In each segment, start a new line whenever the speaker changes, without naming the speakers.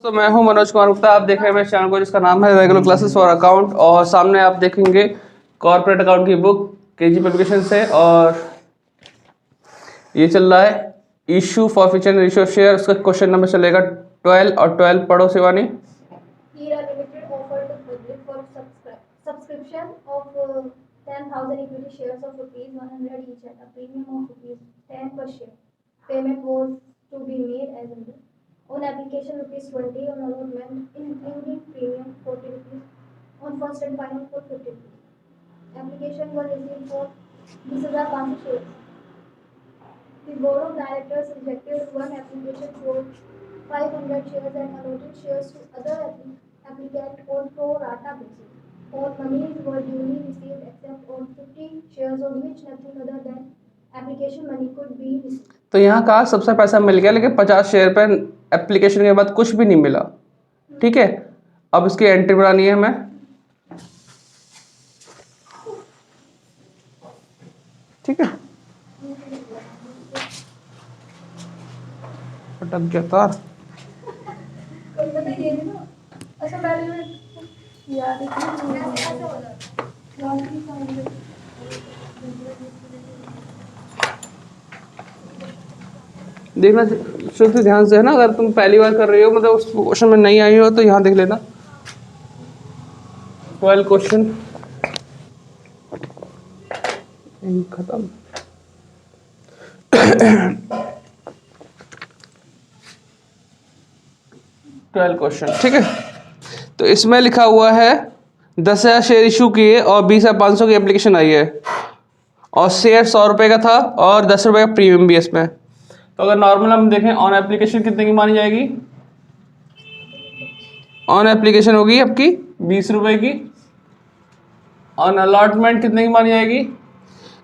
तो मैं हूं मनोज कुमार गुप्ता। आप देख रहे हैं मेरे चैनल को जिसका नाम है रेगुलर क्लासेस फॉर अकाउंट। और सामने आप देखेंगे कॉर्पोरेट अकाउंट की बुक केजी पब्लिकेशन से, और ये चल रहा है issue for future ratio share. उसका क्वेश्चन नंबर चलेगा 12 और 12 पढ़ो Shivani.
Here are limited offer to public for subscription of 10,000 equity shares of rupees 100 each at a premium of rupees 10 per share. Payment was to be made as under. On application rupees 20, on allotment including premium 40 rupees, on first and final for 50 rupees. Application was received for 20,500 shares. The board of directors rejected one application for 500 shares and allotted shares to other applicant on pro rata basis. All monies were duly received except on 50 shares on which nothing other than application money could be received.
तो यहाँ कहा सबसे पैसा मिल गया, लेकिन 50 share पे application के बाद कुछ भी नहीं मिला। ठीक है, अब इसकी एंट्री बनानी है हमें। ठीक है, अटक गया तार। देखना शुरू से ध्यान से है ना। अगर तुम पहली बार कर रही हो, मतलब उस क्वेश्चन में नहीं आई हो, तो यहाँ देख लेना 12 क्वेश्चन खत्म। क्वेश्चन ठीक है। तो इसमें लिखा हुआ है 10,000 शेयर इशू किए और 20,500 की एप्लीकेशन आई है, और शेयर 100 रुपये का था और 10 रुपये का प्रीमियम भी है इसमें। तो अगर नॉर्मल हम देखें, ऑन एप्लीकेशन कितने की मानी जाएगी? ऑन एप्लीकेशन होगी आपकी 20 रुपये की। ऑन अलॉटमेंट कितने की मानी जाएगी?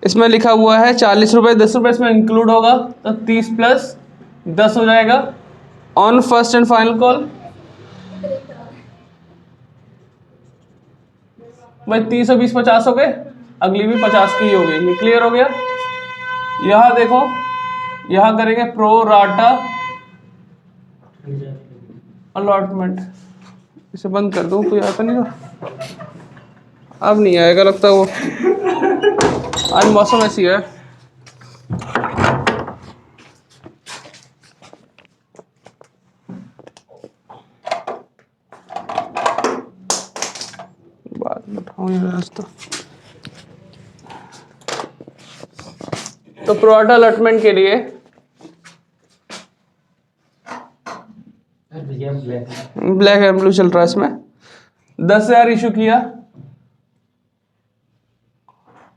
इसमें लिखा हुआ है 40 रुपये, 10 रुपये इसमें इंक्लूड होगा, तो 30 प्लस 10 हो जाएगा। On first and final call भाई 30 और 20 50 हो गए, अगली भी 50 की ही हो गई। ये क्लियर हो गया। यहाँ देखो, यहाँ करेंगे प्रो राटा अलॉटमेंट। इसे बंद कर दूं, कोई आता नहीं तो अब नहीं आएगा लगता वो। आज मौसम ऐसी है। बाद में उठाऊं ये रास्ता। तो प्रोडा अलॉटमेंट के लिए ब्लैक एंड ब्लू चल रहा है। इसमें 10,000 इशू किया,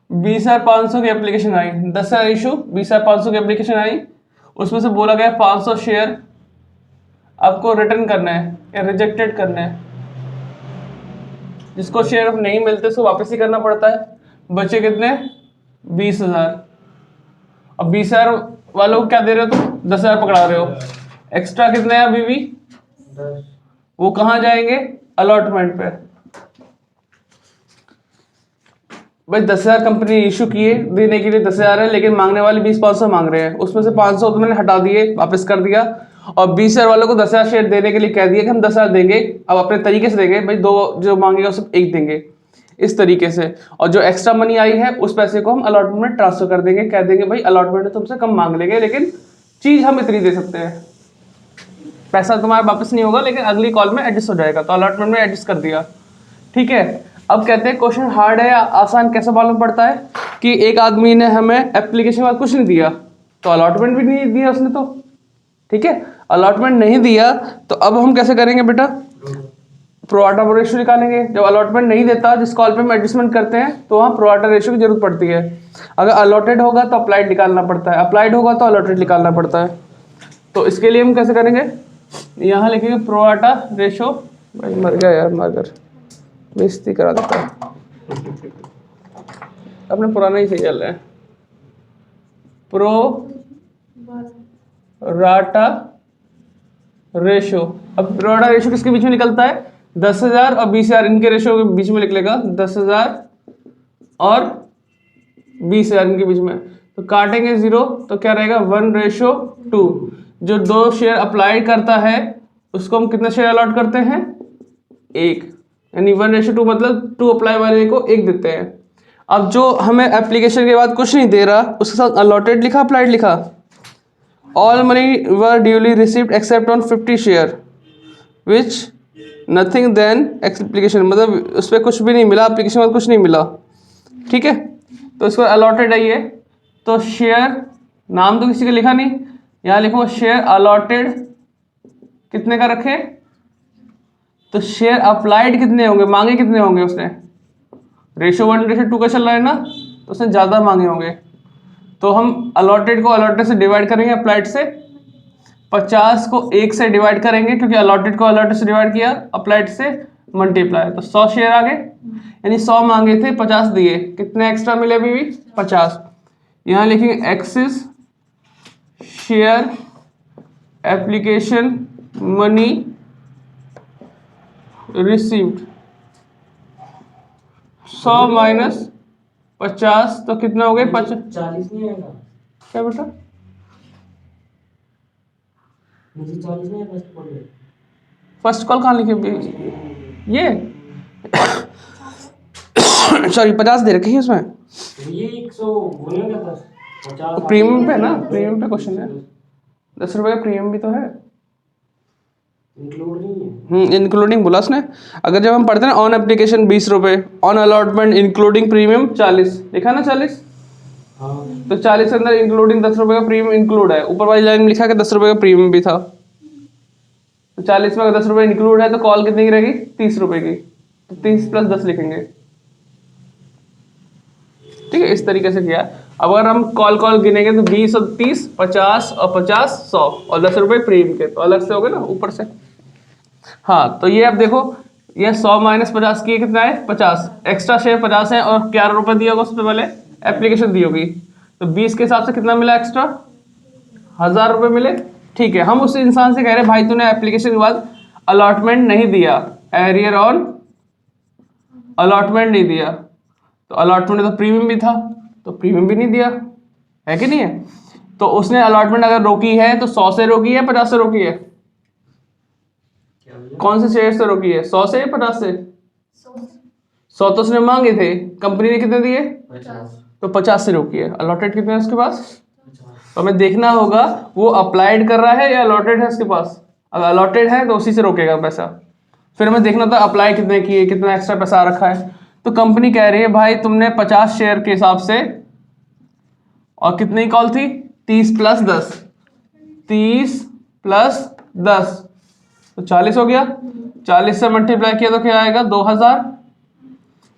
20,500 की एप्लीकेशन आई। 10,000 इशू, 20,500 की एप्लीकेशन आई। उसमें से बोला गया 500 शेयर आपको रिटर्न करना है या रिजेक्टेड करना है। जिसको शेयर नहीं मिलते उसको वापस ही करना पड़ता है। बचे कितने? 20,000। अब 20,000 वालों को क्या दे रहे हो तुम? 10,000 पकड़ा रहे हो। एक्स्ट्रा कितने हैं अभी भी? वो कहाँ जाएंगे? अलॉटमेंट पे। भाई 10,000 कंपनी इशू किए, देने के लिए 10,000 है, लेकिन मांगने वाले 20,500 मांग रहे हैं। उसमें से 500 तो मैंने हटा दिए, वापस कर दिया। और 20,000 वालों को 10,000 शेयर देने के लिए कह दिया कि हम 10,000 देंगे। अब अपने तरीके से देंगे भाई, दो जो मांगेगा सिर्फ एक देंगे, इस तरीके से। और जो एक्स्ट्रा मनी आई है उस पैसे को हम अलॉटमेंट में ट्रांसफर कर देंगे। कह देंगे भाई अलॉटमेंट में तुमसे कम मांग लेंगे, लेकिन चीज हम इतनी दे सकते हैं। पैसा तुम्हारा वापस नहीं होगा, लेकिन अगली कॉल में एडजस्ट हो जाएगा। तो अलॉटमेंट में एडजस्ट कर दिया। ठीक है, अब कहते हैं क्वेश्चन हार्ड है या आसान कैसे मालूम पड़ता है? कि एक आदमी ने हमें एप्लीकेशन के बाद कुछ नहीं दिया, तो अलॉटमेंट भी नहीं दिया उसने तो। ठीक है, अलॉटमेंट नहीं दिया, तो अब हम कैसे करेंगे बेटा? प्रोराटा रेशियो निकालेंगे। जब अलॉटमेंट नहीं देता, जिस कॉल पे हम एडजस्टमेंट करते हैं, तो वहाँ प्रोराटा रेशियो की जरूरत पड़ती है। अगर अलॉटेड होगा तो अप्लाइड निकालना पड़ता है, अप्लाइड होगा तो अलॉटेड निकालना पड़ता है। तो इसके लिए हम कैसे करेंगे? यहाँ लिखेंगे प्रोराटा रेशियो। भाई मर गया यार, मर बेइज्जती करा देता है। अपने पुराना ही सही चल रहा है। Pro rata ratio. अब प्रोराटा रेशियो किसके बीच में निकलता है? 10,000 और 20,000, इनके रेशियो के बीच में लिख लेगा। 10,000 और 20,000 इनके बीच में, तो काटेंगे 0, तो क्या रहेगा? 1:2। जो 2 शेयर अप्लाई करता है उसको हम कितना शेयर अलॉट करते हैं, 1, यानी 1:2 मतलब टू अप्लाई वाले को 1 देते हैं। अब जो हमें एप्लीकेशन के बाद कुछ नहीं दे रहा, उसके साथ अलॉटेड लिखा, अप्लाइड लिखा, all money were duly received except on 50 share which nothing then application, मतलब उस पर कुछ भी नहीं मिला, एप्लीकेशन में कुछ नहीं मिला, ठीक है। तो इसको अलॉटेड है ये, तो शेयर नाम तो किसी का लिखा नहीं, यहाँ लिखो शेयर अलॉटेड कितने का रखे, तो शेयर अप्लाइड कितने होंगे, मांगे कितने होंगे उसने, रेशो 1:2 का चल रहा है ना, तो उसने ज़्यादा मांगे होंगे। तो हम अलॉटेड को अलॉटेड से डिवाइड करेंगे, अप्लाइड से, 50 को 1 से डिवाइड करेंगे क्योंकि अलॉटेड को अलॉटेड से डिवाइड किया, अप्लाइड से मल्टीप्लाई, तो 100 शेयर आ गए, यानी 100 मांगे थे, 50 दिए, कितने एक्स्ट्रा मिले अभी भी, 50। यहाँ लिखेंगे axis share application money received, 100 minus 50 तो कितना हो गए,
40 नहीं आएगा,
क्या बेटा,
मुझे 40 नहीं है, फर्स्ट कॉल
फर्स्ट कॉल कहाँ लिखे, ये सॉरी 50 दे रखी है उसमें,
ये 100 बोले क्या था, 50
प्रीमियम पे ना, प्रीमियम पे क्वेश्चन है, 10 रुपए का प्रीमियम भी तो है,
इंक्लूड नहीं है।
इंक्लूडिंग बोला उसने। अगर जब हम पढ़ते हैं ऑन एप्लीकेशन 20 रुपए, ऑन अलॉटमेंट इंक्लूडिंग प्रीमियम 40, लिखा ना 40,
हाँ
तो 40 के अंदर इंक्लूडिंग 10 रुपए का प्रीमियम इंक्लूड है, ऊपर वाली लाइन में लिखा कि 10 रुपए का प्रीमियम भी था, तो 40 में अगर 10 रुपए इंक्लूड है तो कॉल कितनी की रहेगी, 30 रुपए की, तो 30 + 10 लिखेंगे, ठीक है, इस तरीके से किया। अब अगर हम कॉल गिनेंगे तो 20 और 30, 50 और 50, 100 और 10 रुपए प्रीमियम के, तो अलग से हो गए ना ऊपर से। हाँ, तो ये अब देखो, ये 100 माइनस 50 किए कितना है, 50, एक्स्ट्रा शेयर 50 है और 11 रुपए दिया होगा उस पर पहले एप्लीकेशन दी होगी, तो 20 के हिसाब से कितना मिला एक्स्ट्रा, 1000 रुपए मिले, ठीक है। हम उस इंसान से कह रहे हैं भाई तूने एप्लीकेशन के बाद अलॉटमेंट नहीं दिया, एरियर ऑन अलॉटमेंट नहीं दिया, तो अलॉटमेंट तो प्रीमियम भी था, तो प्रीमियम भी नहीं दिया, है कि नहीं है। तो उसने अलॉटमेंट अगर रोकी है तो 100 से रोकी है, 50 से रोकी है, कौन से शेयर से रोकी है, 100 से या 50 से, 100 तो उसने मांगे थे, कंपनी ने कितने दिए,
50
तो 50 से रोकी है। अलॉटेड कितने है उसके पास, तो हमें देखना होगा वो अप्लाइड कर रहा है या अलॉटेड है उसके पास, अगर अलॉटेड है तो उसी से रोकेगा पैसा, फिर हमें देखना था अप्लाई कितने किए, कितना एक्स्ट्रा पैसा आ रखा है। तो कंपनी कह रही है भाई तुमने 50 शेयर के हिसाब से, और कितनी कॉल थी, 30 + 10, 30 + 10 तो 40 हो गया, 40 से मल्टीप्लाई किया तो क्या आएगा, 2000,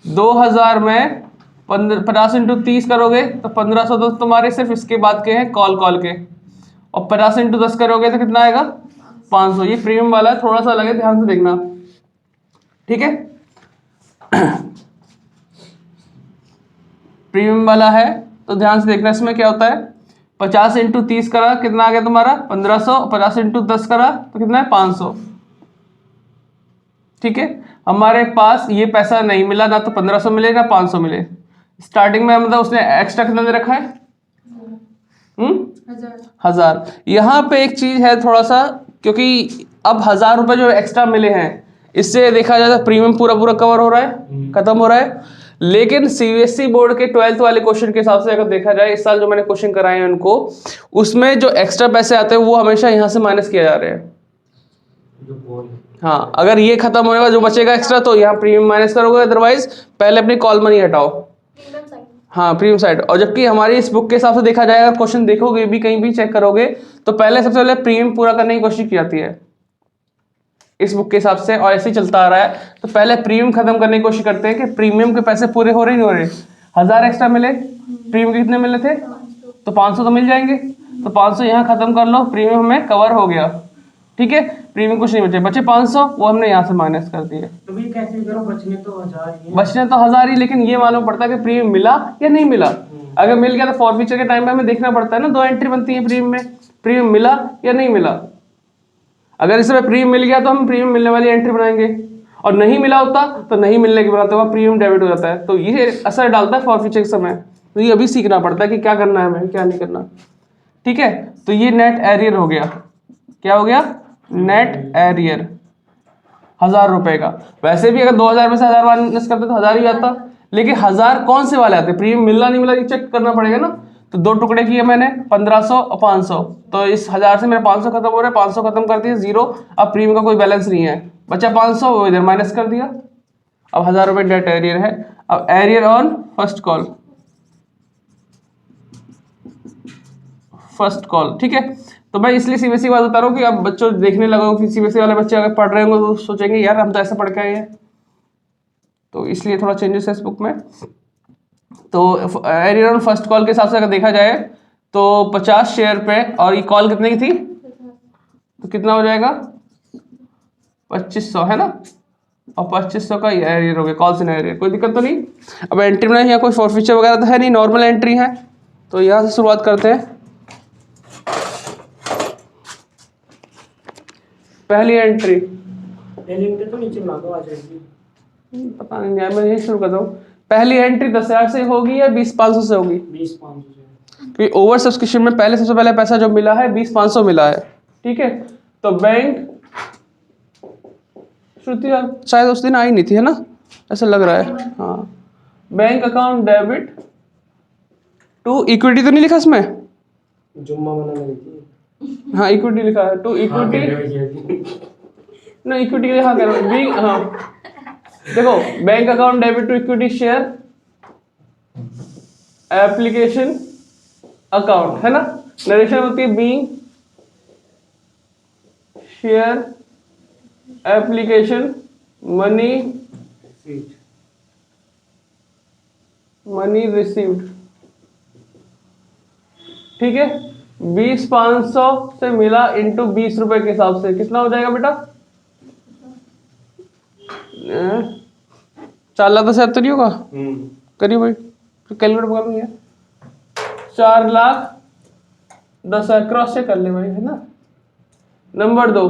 2000 में 50 × 30 करोगे तो 1500, तो तुम्हारे सिर्फ इसके बाद के हैं कॉल के, और 50 × 10 करोगे तो कितना आएगा, 500। ये प्रीमियम वाला है, थोड़ा सा अलग है, ध्यान से देखना, ठीक है। प्रीमियम वाला है तो ध्यान से देखना, इसमें क्या होता है, 50 × 30 करा कितना आ गया तुम्हारा 1500, 50 × 10 करा तो कितना है 500, ठीक है। हमारे पास ये पैसा नहीं मिला, ना तो 1500 मिले ना 500 मिले, स्टार्टिंग में मतलब उसने एक्स्ट्रा कितना दे रखा है, 1000। यहाँ पे एक चीज है थोड़ा सा, क्योंकि अब 1000 रुपए जो एक्स्ट्रा मिले हैं, इससे देखा जाए तो प्रीमियम पूरा कवर हो रहा है, खत्म हो रहा है। लेकिन सीबीएसई बोर्ड के 12th वाले क्वेश्चन के हिसाब से अगर देखा जाए, इस साल जो मैंने क्वेश्चन कराए हैं उनको, उसमें जो एक्स्ट्रा पैसे आते हैं वो हमेशा यहाँ से माइनस किए जा रहे हैं। हाँ, अगर ये खत्म होने का जो बचेगा एक्स्ट्रा तो यहाँ प्रीमियम माइनस करोगे, अदरवाइज पहले अपनी कॉल मनी हटाओ, हाँ प्रीमियम साइड। और जबकि हमारी इस बुक के हिसाब से देखा जाएगा, क्वेश्चन देखोगे भी कहीं भी चेक करोगे तो पहले सबसे पहले प्रीमियम पूरा करने की कोशिश की जाती है इस बुक के हिसाब से, और ऐसे ही चलता आ रहा है। तो पहले प्रीमियम खत्म करने की कोशिश करते हैं कि प्रीमियम के पैसे पूरे हो रहे नहीं हो रहे। 1000 एक्स्ट्रा मिले, प्रीमियम के कितने मिले थे, तो 500 तो मिल जाएंगे, तो 500 यहाँ खत्म कर लो, प्रीमियम हमें कवर हो गया, ठीक है। प्रीमियम कुछ नहीं बचे, बचे 500, वो हमने यहाँ से माइनस कर दिए।
तो भी कैसे करो, बचने तो 1000 ही है,
बचने तो 1000 ही, लेकिन ये मालूम पड़ता है कि प्रीमियम मिला या नहीं मिला। अगर मिल गया तो फॉरफीचर के टाइम पे हमें देखना पड़ता है ना, 2 एंट्री बनती है प्रीमियम में, प्रीमियम मिला या नहीं मिला। अगर इसमें प्रीमियम मिल गया तो हम प्रीमियम मिलने वाली एंट्री बनाएंगे, और नहीं मिला होता तो नहीं मिलने के बनाते हुआ प्रीमियम डेबिट हो जाता है। तो ये असर डालता है फॉरफीचर के समय, तो ये अभी सीखना पड़ता है कि क्या करना है हमें, क्या नहीं करना, ठीक है। तो ये नेट एरियर हो गया, क्या हो गया, नेट एरियर 1000 रुपए का। वैसे भी अगर 2000 में से 1000 माइनस करते तो 1000 ही आता, लेकिन 1000 कौन से वाले आते, प्रीमियम मिलना नहीं मिला ये चेक करना पड़ेगा ना। तो दो टुकड़े किए मैंने 1500 और 500, तो इस 1000 से मेरा 500 खत्म हो रहा है, 500 खत्म कर दिए, जीरो। अब प्रीमियम का कोई बैलेंस नहीं है, बचा 500, वो इधर माइनस कर दिया। अब 1000 रुपए नेट एरियर है। अब arrear on first call, first call, ठीक है। तो मैं इसलिए सीबीएसई बात बता रहा हूँ कि अब बच्चों देखने लगो कि सीबीएसई वाले बच्चे अगर पढ़ रहे होंगे तो सोचेंगे यार हम तो ऐसा पढ़ के आए हैं, तो इसलिए थोड़ा चेंजेस है इस बुक में। तो एरियर ऑन फर्स्ट कॉल के हिसाब से अगर देखा जाए तो 50 शेयर पे, और ये कॉल कितने की थी, तो कितना हो जाएगा 2500 है ना, और 2500 का ये एरियर हो गया, कॉल्स इन एरियर, कोई दिक्कत तो नहीं। अब एंट्री में यहाँ कोई फॉरफीचर वगैरह तो है नहीं, नॉर्मल एंट्री है। तो यहाँ से शुरुआत करते हैं। पहली एंट्री,
लिंक तो नीचे बना दो आ जाएगी।
पता नहीं यार, मैं यही शुरू करता हूँ। पहली एंट्री 10,000 से होगी या 20,500 से होगी,
20,500 से।
क्योंकि ओवर सब्सक्रिप्शन में पहले सबसे पहले पैसा जो मिला है 20,500 मिला है, ठीक है। तो बैंक, श्रुति यार शायद उस दिन आई नहीं थी है ना, ऐसा लग रहा है, हाँ। Bank account debit to equity, तो नहीं लिखा इसमें,
जुम्मा मना नहीं थी।
हाँ इक्विटी लिखा है, टू इक्विटी, ना इक्विटी के लिए हाँ करो बी, हाँ देखो, bank account debit to equity share application account है ना, नरेशन होती है being share application money received, ठीक है। 20,500 से मिला इंटू 20 रुपए के हिसाब से कितना हो जाएगा बेटा, 4 लाख 10,000 तो नहीं होगा, करिए भाई कैलकुलेटर पकड़ लो, 4,10,000 क्रॉस चेक कर ले भाई, है ना। नंबर 2,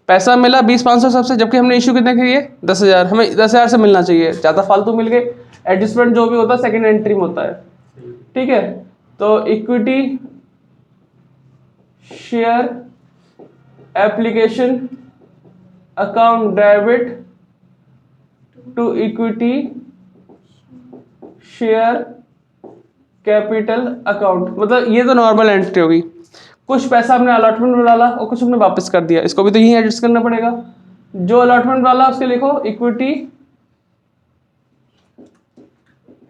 पैसा मिला 20,500 सबसे, जबकि हमने इशू कितने किए 10,000, हमें 10,000 से मिलना चाहिए, ज़्यादा फालतू मिल गए। एडजस्टमेंट जो भी होता है सेकंड एंट्री में होता है, ठीक है। तो equity share application account debit to equity share capital account, मतलब ये तो नॉर्मल एंट्री होगी। कुछ पैसा हमने अलॉटमेंट में डाला और कुछ हमने वापस कर दिया, इसको भी तो यही एडजस्ट करना पड़ेगा। जो अलॉटमेंट डाला उसके लिखो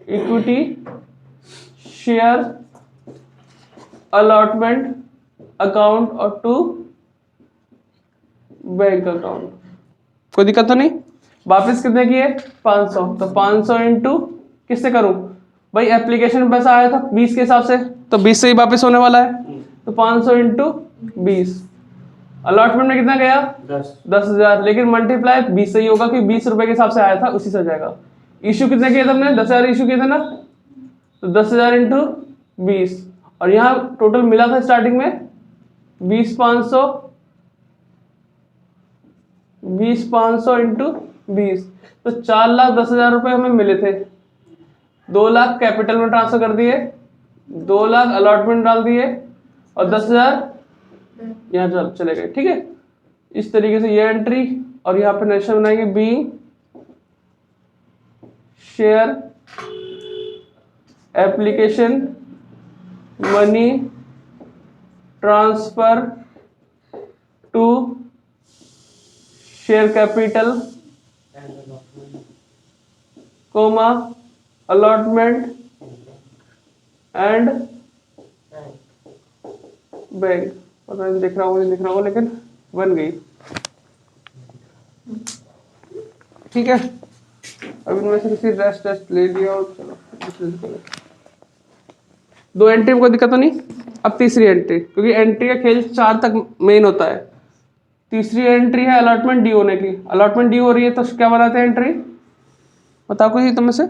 इक्विटी शेयर अलॉटमेंट अकाउंट और टू बैंक अकाउंट, कोई दिक्कत तो नहीं। वापस कितने किए 500, तो 500 इंटू किससे करूं भाई, एप्लीकेशन में पैसा आया था 20 के हिसाब से, तो 20 से ही वापस होने वाला है, तो 500 इंटू 20। अलॉटमेंट में कितना गया 10,000, लेकिन मल्टीप्लाई 20 से ही होगा क्योंकि 20 रुपए के हिसाब से आया था, उसी से हो जाएगा। इशू कितने किए थे हमने, 10,000 इशू किए थे ना, तो 10,000 इंटू 20, और यहाँ टोटल मिला था स्टार्टिंग में 20,500 इंटू 20, तो 4,10,000 रुपए हमें मिले थे। 2 लाख कैपिटल में ट्रांसफर कर दिए, 2 लाख अलॉटमेंट डाल दिए, और 10,000 यहाँ चले गए, ठीक है। इस तरीके से ये एंट्री, और यहाँ पे नेशनल बनाएंगे बी share application money transfer to share capital comma allotment and bank, पता नहीं दिख रहा होगा नहीं दिख रहा होगा, लेकिन बन गई, ठीक है। अब इनमें से किसी रेस्ट ले लिया और चलो 2 एंट्री में कोई दिक्कत तो नहीं। अब तीसरी एंट्री, क्योंकि एंट्री का खेल 4 तक मेन होता है। तीसरी एंट्री है अलॉटमेंट ड्यू होने की, अलॉटमेंट ड्यू हो रही है तो क्या बनाते हैं एंट्री, बताओ कोई तुम में से।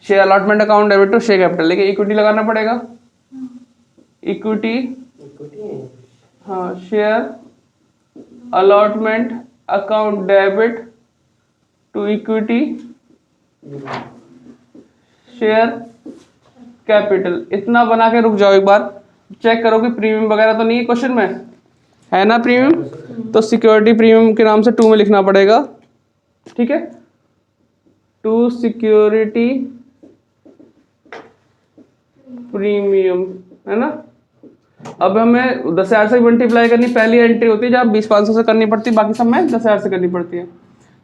Share allotment account debit to share capital, लेकिन इक्विटी लगाना पड़ेगा, इक्विटी हाँ, share allotment account debit to equity share capital, इतना बना के रुक जाओ एक बार। चेक करो कि प्रीमियम वगैरह तो नहीं है क्वेश्चन में, है ना प्रीमियम। तो सिक्योरिटी प्रीमियम के नाम से 2 में लिखना पड़ेगा, ठीक है। 2 सिक्योरिटी प्रीमियम, है ना। अब हमें 10,000 से मल्टीप्लाई करनी, पहली एंट्री होती है जहाँ 20,500 से करनी पड़ती है, बाकी सब में 10,000 से करनी पड़ती है।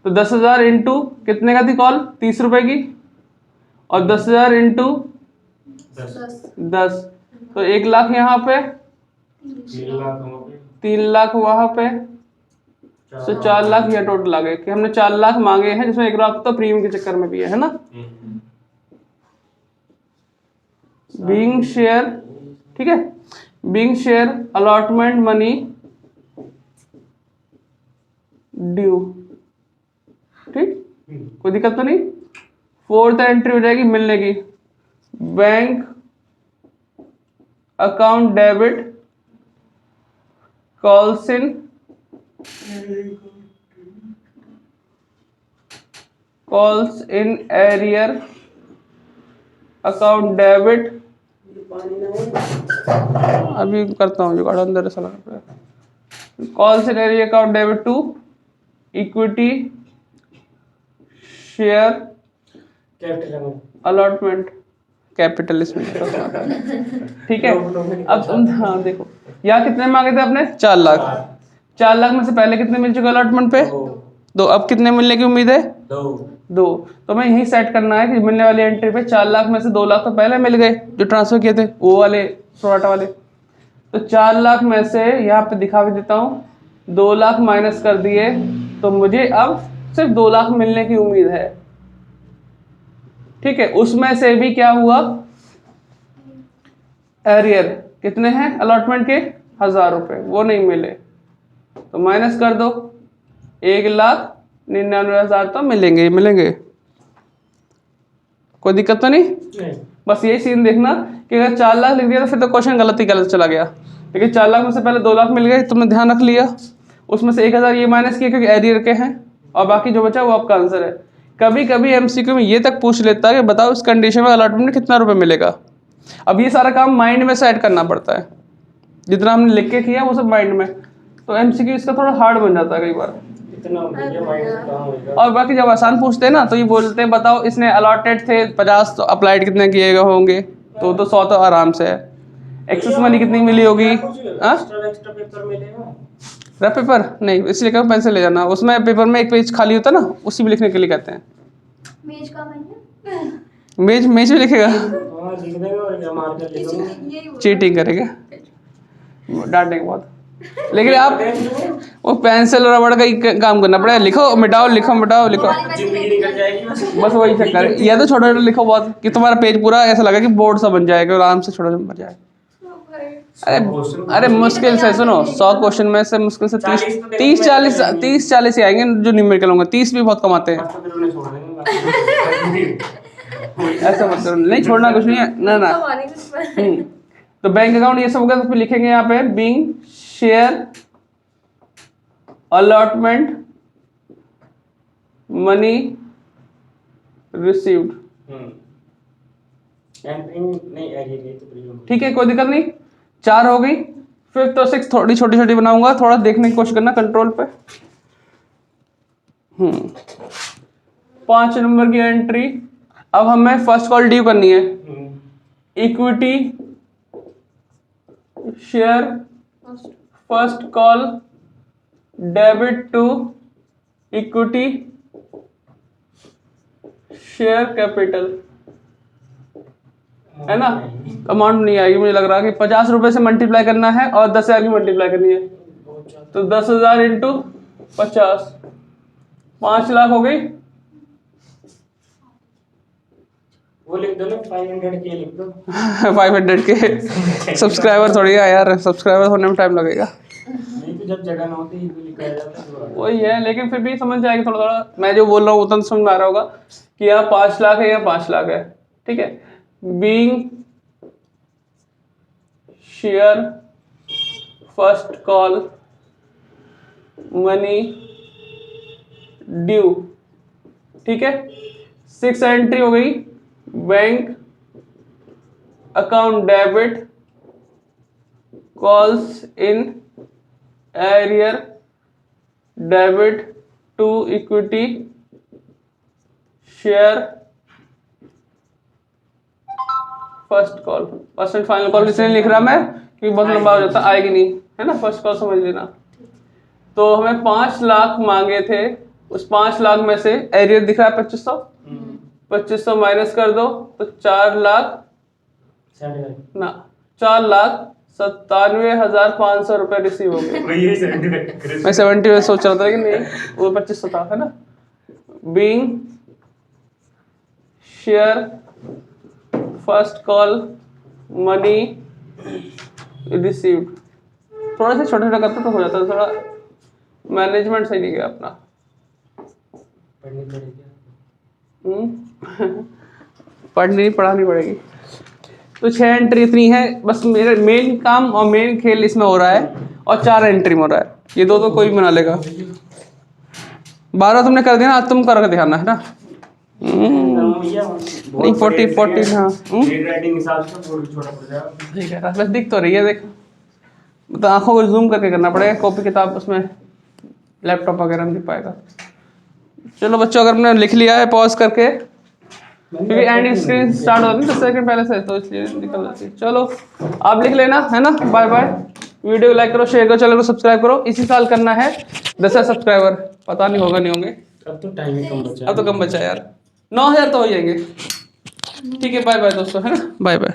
तो 10,000 इंटू कितने का थी कॉल, 30 रुपए की, और 10,000 इंटू 10, तो 1 लाख यहाँ पे, 3 लाख वहां पे, तो 4 लाख यह टोटल आ गए कि हमने 4 लाख मांगे हैं, जिसमें 1 लाख तो प्रीमियम के चक्कर में भी है ना। बीइंग शेयर, ठीक है, being share allotment money due, ठीक, कोई दिक्कत तो नहीं। 4th एंट्री हो जाएगी मिलने की, bank account debit calls in arrear account debit, अभी करता हूँ जुगाड़, अंदर ऐसा लगा पड़ेगा। Calls in arrear account debit to equity share allotment capital, इसमें ठीक है। अब हाँ देखो, यहाँ कितने मांगे थे आपने, 4 लाख। 4 लाख में से पहले कितने मिल चुके अलॉटमेंट पे, 2। अब कितने मिलने की उम्मीद है, 2। तो मैं यही सेट करना है कि मिलने वाली एंट्री पे 4 लाख में से 2 लाख तो पहले मिल गए जो ट्रांसफर किए थे, वो वाले प्रोराटा वाले। तो 4 लाख में से यहाँ पे दिखा भी देता हूँ, 2 लाख माइनस कर दिए, तो मुझे अब सिर्फ 2 लाख मिलने की उम्मीद है, ठीक है। उसमें से भी क्या हुआ, एरियर कितने हैं अलॉटमेंट के, 1,000 रुपए, वो नहीं मिले, तो माइनस कर दो, 1,99,000 तो मिलेंगे। कोई दिक्कत तो नहीं। बस ये सीन देखना कि अगर 4 लाख लिख दिया तो फिर तो क्वेश्चन गलत चला गया, लेकिन 4 लाख में से पहले 2 लाख मिल गए, तुमने ध्यान रख लिया। उसमें से 1,000 ये माइनस किया क्योंकि एरियर के हैं, और बाकी जो बचा वो आपका आंसर है। कभी कभी एमसीक्यू में ये तक पूछ लेता है कि बताओ इस कंडीशन में अलॉटमेंट में कितना रुपए मिलेगा। अब ये सारा काम माइंड में सेट करना पड़ता है, जितना हमने लिख के किया वो सब माइंड में, तो एमसीक्यू इसका थोड़ा हार्ड बन जाता है कई बार। और बाकी जब आसान पूछते हैं ना तो ये बोलते हैं बताओ इसने अलॉटेड थे 50 तो अप्लाइड कितने किए गए होंगे, तो 100 तो आराम से है। एक्सेस मनी कितनी मिली होगी, रफ पेपर नहीं, इसलिए कहूँ पेंसिल ले जाना, उसमें पेपर में एक पेज खाली होता है ना, उसी में लिखने के लिए कहते हैं।
मेज का मैंने
मेज में लिखेगा, चीटिंग करेगा, डांटेंगे बहुत। लेकिन आप वो पेंसिल और रबड़ का ही काम करना पड़ेगा, लिखो मिटाओ बस वही चक्कर है। या तो छोटा छोटा लिखो बहुत कि तुम्हारा पेज पूरा ऐसा लगा कि बोर्ड सा बन जाएगा, आराम से छोटा बन जाएगा। अरे मुश्किल से सुनो, 100 क्वेश्चन में से मुश्किल से 30-40 ही आएंगे जो न्यूमेरिकल होंगे, 30 भी बहुत कमाते हैं। ऐसा मत करो, नहीं छोड़ना कुछ नहीं है ना। तो बैंक अकाउंट ये सब होगा, तो फिर लिखेंगे यहाँ पे being share allotment money received, ठीक है, कोई दिक्कत नहीं। 4 हो गई, 5th और 6th थोड़ी छोटी बनाऊंगा, थोड़ा देखने की कोशिश करना कंट्रोल पे। 5 नंबर की एंट्री, अब हमें फर्स्ट कॉल ड्यू करनी है, equity share first call debit to equity share capital, है ना। अमाउंट नहीं आएगी, मुझे लग रहा है कि 50 रुपए से मल्टीप्लाई करना है और 10,000 की मल्टीप्लाई करनी है, तो 10,000 इंटू 50, 5 लाख हो गई।
वो लिख दो ना, 500 के लिख दो।
500 के सब्सक्राइबर थोड़ी है यार, सब्सक्राइबर होने में टाइम लगेगा।
नहीं तो जब जगह ना होती है लिखा जाता है,
वही है, लेकिन फिर भी समझ जाएगी थोड़ा। मैं जो बोल रहा हूँ उतना समझ में आ रहा होगा कि यहाँ 5 लाख है, यहाँ 5 लाख है, ठीक है। Being share first call money due, ठीक है। 6 एंट्री हो गई, bank account debit calls in arrear debit to equity share first call. First and final call इसलिए लिख रहा मैं क्योंकि बहुत लंबा हो जाता, आएगी नहीं, है ना। फर्स्ट कॉल समझ लेना। तो हमें 5 लाख मांगे थे, उस 5 लाख में से एरियर दिख रहा है 2500, 2500 माइनस कर दो तो 4,97,500 रुपए रिसीव हो गए। मैं 70 में सोच रहा था कि नहीं, वो 2500 था, है ना। Being share first call money received. थोड़ा सा छोटा छोटा करते तो हो जाता, थोड़ा मैनेजमेंट सही नहीं गया अपना। पढ़ानी पड़ेगी। तो 6 एंट्री इतनी है बस। मेरे मेन काम और मेन खेल इसमें हो रहा है, और 4 एंट्री में हो रहा है। ये दो तो कोई भी बना लेगा। 12 तुमने कर दिया ना, आज तुम करके दिखाना, है ना। नहीं 40 हाँ। ठीक है, बस दिख तो रही है, देख। तो आंखों को जूम करके करना पड़ेगा, कॉपी किताब उसमें लैपटॉप वगैरह में दिख पाएगा। चलो बच्चों, अगर हमने लिख लिया है पॉज करके, क्योंकि एंडिंग स्क्रीन स्टार्ट होती है 10 सेकंड पहले से, तो इसलिए निकल जाती है। चलो आप लिख लेना, है ना। Bye bye. वीडियो लाइक करो, शेयर करो, चैनल को सब्सक्राइब करो। इसी साल करना है 10,000 सब्सक्राइबर। पता नहीं होगा नहीं होंगे,
अब तो टाइम ही कम बचा।
अब तो कम बचा यार। 9,000 तो हो जाएंगे। ठीक है, बाय बाय दोस्तों, है ना। Bye bye.